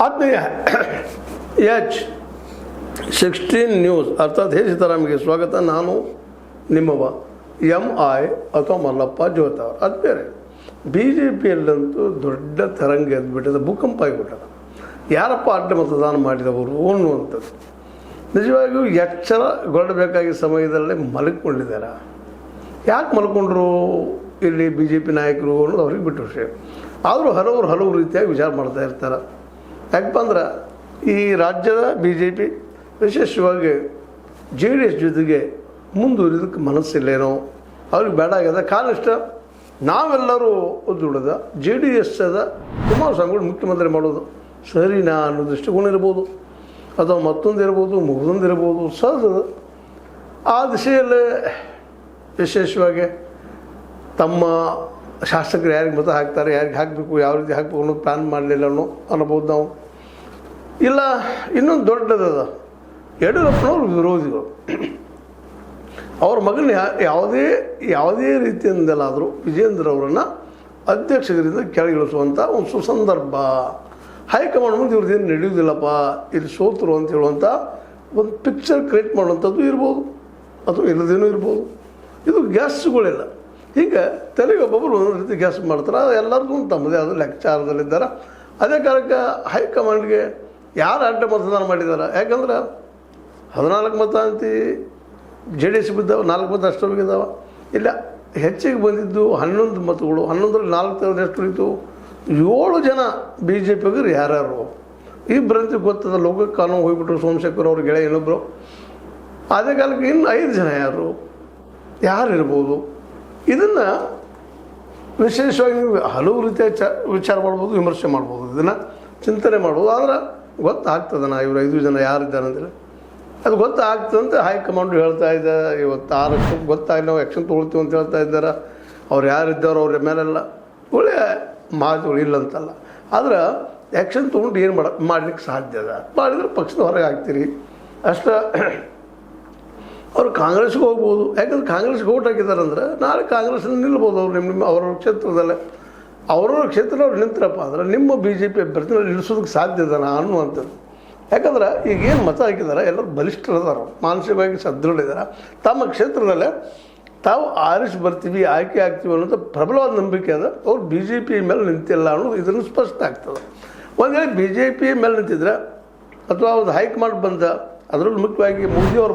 ಆತ್ಮೀಯ H16 news ಅರ್ಥಾತ್ ಹೇ ಸೀತಾರಾಮಿಗೆ ಸ್ವಾಗತ. ನಾನು ನಿಮ್ಮವ MI ಅಥವಾ ಮಲ್ಲಪ್ಪ ಜೋತಾವ್. ಅದು ಬೇರೆ ಬಿ ಜೆ ಪಿಯಲ್ಲಂತೂ ದೊಡ್ಡ ತರಂಗ ಎದ್ಬಿಟ್ಟಿದೆ, ಭೂಕಂಪ ಆಗಿಬಿಟ್ಟದ. ಯಾರಪ್ಪ ಅಡ್ಡ ಮತದಾನ ಮಾಡಿದವರು ಅನ್ನುವಂಥದ್ದು ನಿಜವಾಗಿಯೂ ಎಚ್ಚರಗೊಳ್ಳಬೇಕಾಗಿದ್ದ ಸಮಯದಲ್ಲೇ ಮಲ್ಕೊಂಡಿದ್ದಾರೆ. ಯಾಕೆ ಮಲ್ಕೊಂಡ್ರು ಇಲ್ಲಿ ಬಿ ಜೆ ಪಿ ನಾಯಕರು ಅನ್ನೋದು ಅವ್ರಿಗೆ ಬಿಟ್ಟು ವಿಷಯ. ಆದರೂ ಹಲವು ರೀತಿಯಾಗಿ ವಿಚಾರ ಮಾಡ್ತಾ ಇರ್ತಾರೆ. ಯಾಕಪ್ಪ ಅಂದ್ರೆ ಈ ರಾಜ್ಯದ ಬಿ ಜೆ ಪಿ ವಿಶೇಷವಾಗಿ JDS ಜೊತೆಗೆ ಮುಂದುವರಿದಕ್ಕೆ ಮನಸ್ಸಿಲ್ಲೇನೋ, ಅವ್ರಿಗೆ ಬೇಡ ಆಗ್ಯದ. ಕಾಲಿಷ್ಟ ನಾವೆಲ್ಲರೂ ದುಡಿದ JDSದ ಕುಮಾರಸ್ವಾಮಿಗಳು ಮುಖ್ಯಮಂತ್ರಿ ಮಾಡೋದು ಸರಿನಾ ಅನ್ನೋ ದೃಷ್ಟಿಕೋನ ಇರ್ಬೋದು, ಅಥವಾ ಮತ್ತೊಂದು ಇರ್ಬೋದು, ಮುಗಿದೊಂದು ಇರ್ಬೋದು, ಸಹಜ. ಆ ದಿಶೆಯಲ್ಲೇ ವಿಶೇಷವಾಗಿ ತಮ್ಮ ಶಾಸಕರು ಯಾರಿಗೆ ಮತ ಹಾಕ್ತಾರೆ, ಯಾರಿಗೆ ಹಾಕಬೇಕು, ಯಾವ ರೀತಿ ಹಾಕಬೇಕು ಅನ್ನೋದು ಪ್ಲ್ಯಾನ್ ಮಾಡಲಿಲ್ಲ ಅನ್ನಬೋದು ನಾವು. ಇಲ್ಲ ಇನ್ನೊಂದು ದೊಡ್ಡದದ, ಯಡಿಯೂರಪ್ಪನವ್ರ ವಿರೋಧಿಗಳು ಅವ್ರ ಮಗನ ಯಾವುದೇ ರೀತಿಯಿಂದಲಾದರೂ ವಿಜೇಂದ್ರ ಅವರನ್ನು ಅಧ್ಯಕ್ಷರಿಂದ ಕೆಳಗಿಳಿಸುವಂಥ ಒಂದು ಸುಸಂದರ್ಭ. ಹೈಕಮಾಂಡ್ ಮುಂದೆ ಇವ್ರದ್ದೇನು ನಡೆಯುವುದಿಲ್ಲಪ್ಪ, ಇಲ್ಲಿ ಸೋತರು ಅಂತ ಹೇಳುವಂಥ ಒಂದು ಪಿಕ್ಚರ್ ಕ್ರಿಯೇಟ್ ಮಾಡುವಂಥದ್ದು ಇರ್ಬೋದು, ಅಥವಾ ಇಲ್ಲದೇನೂ ಇರ್ಬೋದು. ಇದು ಗ್ಯಾಸ್ಗಳಿಲ್ಲ. ಹೀಗೆ ಒಬ್ಬೊಬ್ಬರು ಒಂದೊಂದು ರೀತಿ ಗ್ಯಾಸ್ ಮಾಡ್ತಾರೆ. ಎಲ್ಲರಿಗೂ ತಮ್ಮದೇ ಆದ ಲೆಕ್ಕಾಚಾರದಲ್ಲಿದ್ದಾರೆ. ಅದೇ ಕಾರಣಕ್ಕೆ ಹೈಕಮಾಂಡ್ಗೆ ಯಾರು ಅಡ್ಡ ಮತದಾನ ಮಾಡಿದ್ದಾರೆ, ಯಾಕಂದ್ರೆ 14 ಮತ ಅಂತಿ JDS ಬಿದ್ದಾವೆ, 4 ಮತ ಅಷ್ಟೊಳಗಿದ್ದಾವೆ. ಇಲ್ಲ, ಹೆಚ್ಚಿಗೆ ಬಂದಿದ್ದು 11 ಮತಗಳು. 11ರಲ್ಲಿ 4 ತೆಗೆದು ಎಷ್ಟು ಉಳಿತು? 7 ಜನ ಬಿ ಜೆ ಪಿಗರು ಯಾರ್ಯಾರು ಇಬ್ಬರಂತೆ ಗೊತ್ತದ. ಲೋಕಕ್ಕೆ ಕಾನೂನು ಹೋಗ್ಬಿಟ್ರು, ಸೋಮಶೇಖರ್ ಅವ್ರ ಗೆಳೆಯ ಇನ್ನೊಬ್ಬರು. ಅದೇ ಕಾಲಕ್ಕೆ ಇನ್ನು 5 ಜನ ಯಾರಿರ್ಬೋದು? ಇದನ್ನು ವಿಶೇಷವಾಗಿ ಹಲವು ರೀತಿಯ ವಿಚಾರ ಮಾಡ್ಬೋದು, ವಿಮರ್ಶೆ ಮಾಡ್ಬೋದು, ಇದನ್ನು ಚಿಂತನೆ ಮಾಡ್ಬೋದು. ಆದರೆ ಗೊತ್ತಾಗ್ತದನ ಇವರು 5 ಜನ ಯಾರಿದ್ದಾರೆ ಅಂತೇಳಿ ಅದು ಗೊತ್ತಾಗ್ತದಂತೆ ಹೈಕಮಾಂಡ್ ಹೇಳ್ತಾ ಇದ್ದ. ಇವತ್ತು 6 ಲಕ್ಷಕ್ಕೆ ಗೊತ್ತಾಗಿ ನಾವು ಆ್ಯಕ್ಷನ್ ತೊಗೊಳ್ತೀವಿ ಅಂತ ಹೇಳ್ತಾ ಇದ್ದಾರೆ. ಅವ್ರು ಯಾರಿದ್ದಾರೋ ಅವ್ರ ಮೇಲೆಲ್ಲ ಒಳ್ಳೆಯ ಮಾತುಗಳು ಇಲ್ಲಂತಲ್ಲ. ಆದ್ರೆ ಆ್ಯಕ್ಷನ್ ತೊಗೊಂಡು ಏನು ಮಾಡಲಿಕ್ಕೆ ಸಾಧ್ಯ ಅದ. ಮಾಡಿದ್ರೆ ಪಕ್ಷದ ಹೊರಗೆ ಹಾಕ್ತೀರಿ ಅಷ್ಟ. ಅವರು ಕಾಂಗ್ರೆಸ್ಗೆ ಹೋಗ್ಬೋದು, ಯಾಕಂದ್ರೆ ಕಾಂಗ್ರೆಸ್ಗೆ ಓಟ್ ಹಾಕಿದ್ದಾರೆ ಅಂದರೆ ನಾಳೆ ಕಾಂಗ್ರೆಸ್ನ ನಿಲ್ಬೋದು. ಅವ್ರು ನಿಮ್ಮ ಅವ್ರವ್ರ ಕ್ಷೇತ್ರದಲ್ಲೇ ಅವ್ರವ್ರ ಕ್ಷೇತ್ರದವ್ರು ನಿಂತರಪ್ಪ ಅಂದ್ರೆ ನಿಮ್ಮ ಬಿ ಜೆ ಪಿ ಅಭ್ಯರ್ಥಿನ ಇಳಿಸೋದಕ್ಕೆ ಸಾಧ್ಯ ಇದನ್ನ ಅನ್ನುವಂಥದ್ದು. ಯಾಕಂದ್ರೆ ಈಗೇನು ಮತ ಹಾಕಿದ್ದಾರೆ ಎಲ್ಲರೂ ಬಲಿಷ್ಠರದಾರ, ಮಾನಸಿಕವಾಗಿ ಸದೃಢಿದ್ದಾರೆ. ತಮ್ಮ ಕ್ಷೇತ್ರದಲ್ಲೇ ತಾವು ಆರಿಸಿ ಬರ್ತೀವಿ, ಆಯ್ಕೆ ಆಗ್ತೀವಿ ಅನ್ನೋದು ಪ್ರಬಲವಾದ ನಂಬಿಕೆ ಅದ. ಅವ್ರು ಬಿ ಜೆ ಪಿ ಮೇಲೆ ನಿಂತಿಲ್ಲ ಅನ್ನೋದು ಇದನ್ನು ಸ್ಪಷ್ಟ ಆಗ್ತದೆ. ಒಂದು ವೇಳೆ ಬಿ ಜೆ ಪಿ ಮೇಲೆ ನಿಂತಿದ್ರೆ ಅಥವಾ ಅವ್ರದ್ದು ಹೈಕಮಾಂಡ್ ಬಂದ, ಅದರಲ್ಲೂ ಮುಖ್ಯವಾಗಿ ಮೋದಿಯವರು